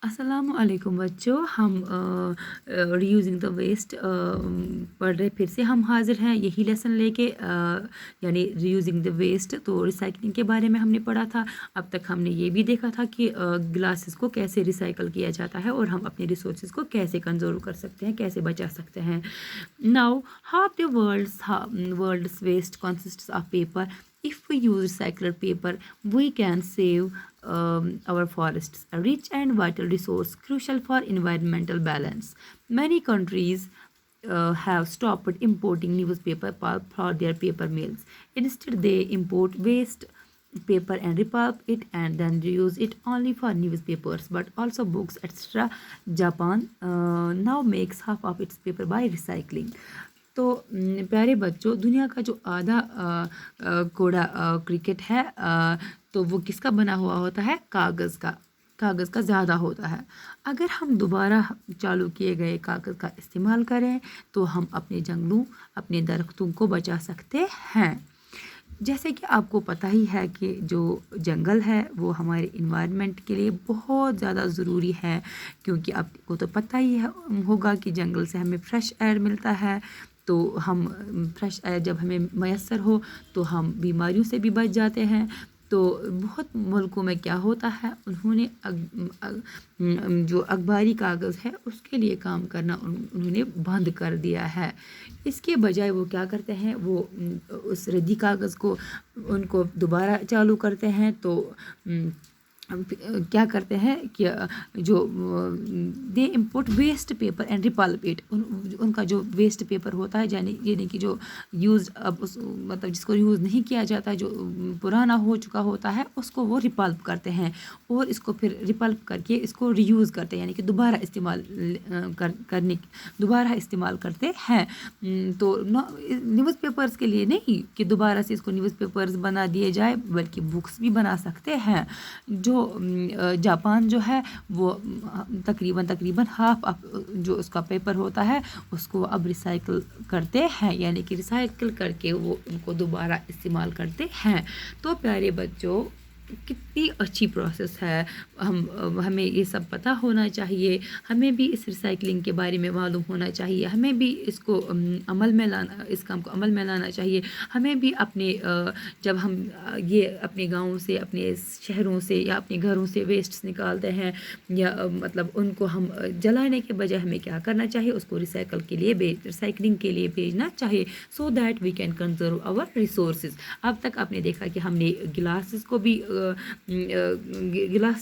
अस्सलामु अलैकुम बच्चों। हम रीयूजिंग द वेस्ट पढ़ रहे, फिर से हम हाजिर हैं यही लेसन लेके, यानी रीयूजिंग द वेस्ट। तो रिसाइकलिंग के बारे में हमने पढ़ा था। अब तक हमने ये भी देखा था कि ग्लासेस को कैसे रिसाइकल किया जाता है और हम अपने रिसोर्सेज को कैसे कंजर्व कर सकते हैं, कैसे बचा सकते हैं। Now half the world's waste consists of paper. If we use recycled paper, we can save our forests, a rich and vital resource crucial for environmental balance. Many countries have stopped importing newspaper pulp for their paper mills. Instead, they import waste paper and repulp it and then reuse it only for newspapers, but also books, etc. Japan now makes half of its paper by recycling. तो प्यारे बच्चों, दुनिया का जो आधा कूड़ा cricket है, तो वो किसका बना हुआ होता है? कागज़ का। कागज़ का ज़्यादा होता है। अगर हम दोबारा चालू किए गए कागज़ का इस्तेमाल करें तो हम अपने जंगलों, अपने दरख्तों को बचा सकते हैं। जैसे कि आपको पता ही है कि जो जंगल है वो हमारे इन्वायरमेंट के लिए बहुत ज़्यादा ज़रूरी है, क्योंकि आपको तो पता ही होगा कि जंगल से हमें फ्रेश एयर मिलता है। तो हम फ्रेश एयर जब हमें मैसर हो तो हम बीमारियों से भी बच जाते हैं। तो बहुत मुल्कों में क्या होता है, उन्होंने जो अखबारी कागज़ है उसके लिए काम करना उन्होंने बंद कर दिया है। इसके बजाय वो क्या करते हैं, वो उस रद्दी कागज़ को उनको दोबारा चालू करते हैं। तो क्या करते हैं कि जो they import waste paper and repulp it, उनका जो वेस्ट पेपर होता है, यानी कि जो यूज़ अब उस मतलब जिसको यूज़ नहीं किया जाता, जो पुराना हो चुका होता है, उसको वो रिपल्प करते हैं और इसको फिर रिपल्प करके इसको रीयूज़ करते हैं, यानी कि दोबारा इस्तेमाल करते हैं। तो न्यूज़पेपर्स के लिए नहीं कि दोबारा से इसको न्यूज़पेपर्स बना दिए जाए, बल्कि बुक्स भी बना सकते हैं। जो जापान जो है वो तकरीबन हाफ जो उसका पेपर होता है उसको अब रिसाइकल करते हैं, यानी कि रिसाइकल करके वो उनको दोबारा इस्तेमाल करते हैं। तो प्यारे बच्चों, कितनी अच्छी प्रोसेस है। हमें ये सब पता होना चाहिए, हमें भी इस रिसाइकलिंग के बारे में मालूम होना चाहिए, हमें भी इसको इस काम को अमल में लाना चाहिए। हमें भी अपने जब हम ये अपने गाँव से, अपने शहरों से या अपने घरों से वेस्ट्स निकालते हैं, या मतलब उनको हम जलाने के बजाय हमें क्या करना चाहिए, उसको रिसाइकलिंग के लिए भेजना चाहिए, so that we can conserve our resources. अब तक आपने देखा कि हमने गिलास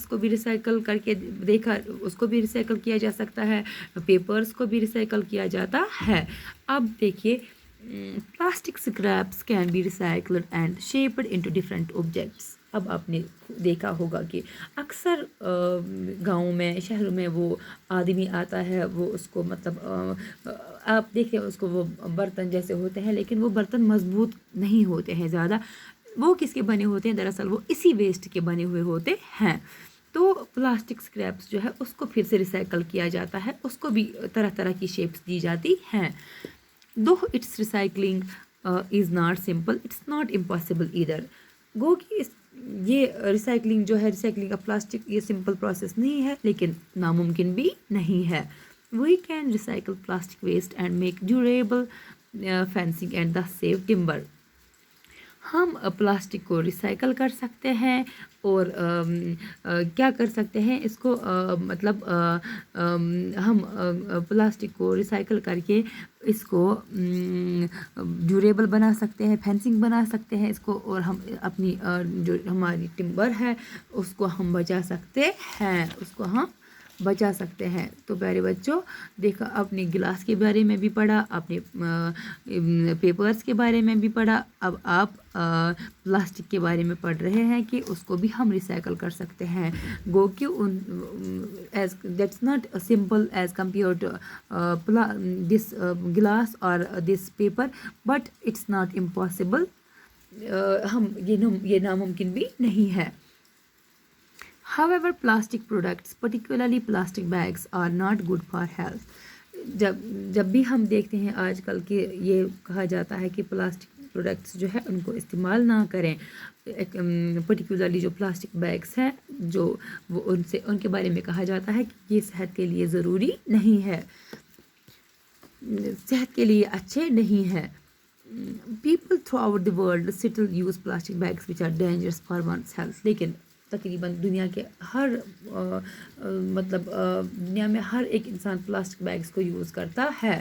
को भी रिसाइकल करके देखा, उसको भी रिसाइकल किया जा सकता है, पेपर्स को भी रिसाइकल किया जाता है। अब देखिए, plastic scraps can be recycled and shaped into different objects. अब आपने देखा होगा कि अक्सर गाँव में, शहरों में वो आदमी आता है, वो उसको मतलब आप देखते हैं उसको, वो बर्तन जैसे होते हैं, लेकिन वो बर्तन मजबूत नहीं होते हैं ज़्यादा। वो किसके बने होते हैं? दरअसल वो इसी वेस्ट के बने हुए होते हैं। तो प्लास्टिक स्क्रैप्स जो है उसको फिर से रिसाइकल किया जाता है, उसको भी तरह तरह की शेप्स दी जाती हैं। Though it's recycling is not simple, it's not impossible either. गो कि ये रिसाइकलिंग जो है, रिसाइकलिंग ऑफ प्लास्टिक, ये सिंपल प्रोसेस नहीं है, लेकिन नामुमकिन भी नहीं है। We can recycle plastic waste and make durable fencing and the save timber. हम प्लास्टिक को रिसाइकल कर सकते हैं और क्या कर सकते हैं इसको, हम प्लास्टिक को रिसाइकल करके इसको ड्यूरेबल बना सकते हैं, फेंसिंग बना सकते हैं इसको, और हम अपनी जो हमारी टिम्बर है उसको हम बचा सकते हैं। तो प्यारे बच्चों, देखा आपने गिलास के बारे में भी पढ़ा, आपने पेपर्स के बारे में भी पढ़ा, अब आप प्लास्टिक के बारे में पढ़ रहे हैं कि उसको भी हम रिसाइकल कर सकते हैं। गो कि as that's not simple as compare to this glass और this paper, but it's not impossible. ये नामुमकिन भी नहीं है। However, plastic products, particularly plastic bags, are not good for health. जब भी हम देखते हैं आजकल के, ये कहा जाता है कि प्लास्टिक پروڈکٹس جو ہے ان کو استعمال نہ کریں. پرٹیکولرلی جو پلاسٹک بیگس ہیں جو وہ ان کے بارے میں کہا جاتا ہے کہ یہ صحت کے لیے ضروری نہیں ہے, صحت کے لیے اچھے نہیں ہیں. People throughout the world still use plastic bags which are dangerous for one's health. لیکن تقریباً دنیا کے ہر دنیا میں ہر ایک انسان پلاسٹک بیگس کو یوز کرتا ہے,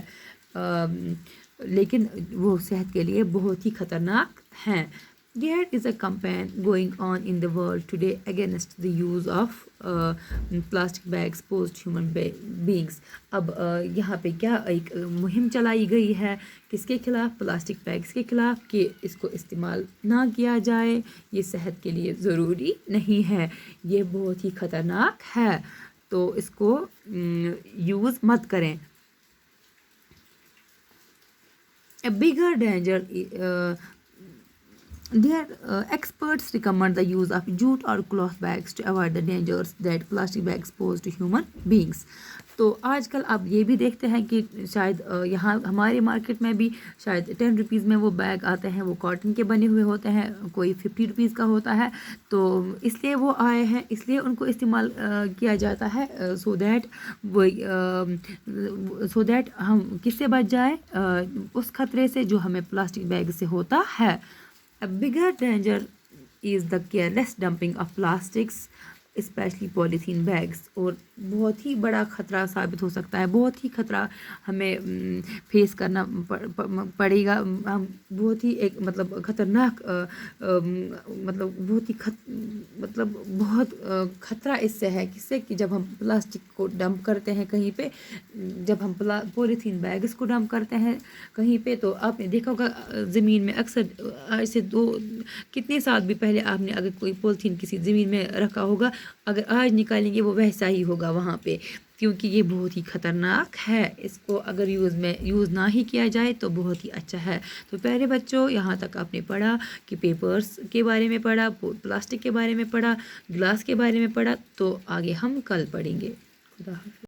لیکن وہ صحت کے لیے بہت ہی خطرناک ہیں. There is a campaign going on in the world today against the use of plastic bags posed human beings. اب یہاں پہ کیا ایک مہم چلائی گئی ہے کس کے خلاف؟ پلاسٹک بیگس کے خلاف, کہ اس کو استعمال نہ کیا جائے, یہ صحت کے لیے ضروری نہیں ہے, یہ بہت ہی خطرناک ہے, تو اس کو یوز مت کریں. A bigger danger experts recommend the use of jute or cloth bags to avoid the dangers that plastic bags pose to human beings. تو آج کل آپ یہ بھی دیکھتے ہیں کہ شاید یہاں ہمارے مارکیٹ میں بھی شاید 10 روپیز میں وہ بیگ آتے ہیں, وہ کاٹن کے بنے ہوئے ہوتے ہیں, کوئی 50 روپیز کا ہوتا ہے, تو اس لیے وہ آئے ہیں, اس لیے ان کو استعمال کیا جاتا ہے سو دیٹ ہم کس سے بچ جائیں, اس خطرے سے جو ہمیں پلاسٹک بیگ سے ہوتا ہے. A bigger danger is the careless dumping of plastics, especially polythene bags. اور بہت ہی بڑا خطرہ ثابت ہو سکتا ہے, بہت ہی خطرہ ہمیں فیس کرنا پڑے گا. ہم بہت ہی ایک خطرناک بہت خطرہ اس سے ہے, کس سے کہ جب ہم پلاسٹک کو ڈمپ کرتے ہیں کہیں پہ, جب ہم پولیتھین بیگس کو ڈمپ کرتے ہیں کہیں پہ, تو آپ نے دیکھا ہوگا زمین میں اکثر آج سے کتنے سال بھی پہلے آپ نے اگر کوئی پولیتھین کسی زمین میں رکھا ہوگا, اگر آج نکالیں گے وہ ویسا ہی ہوگا وہاں پہ, کیونکہ یہ بہت ہی خطرناک ہے. اس کو اگر یوز نہ ہی کیا جائے تو بہت ہی اچھا ہے. تو پیارے بچوں, یہاں تک آپ نے پڑھا کہ پیپرز کے بارے میں پڑھا, پلاسٹک کے بارے میں پڑھا, گلاس کے بارے میں پڑھا, تو آگے ہم کل پڑھیں گے. خدا حافظ.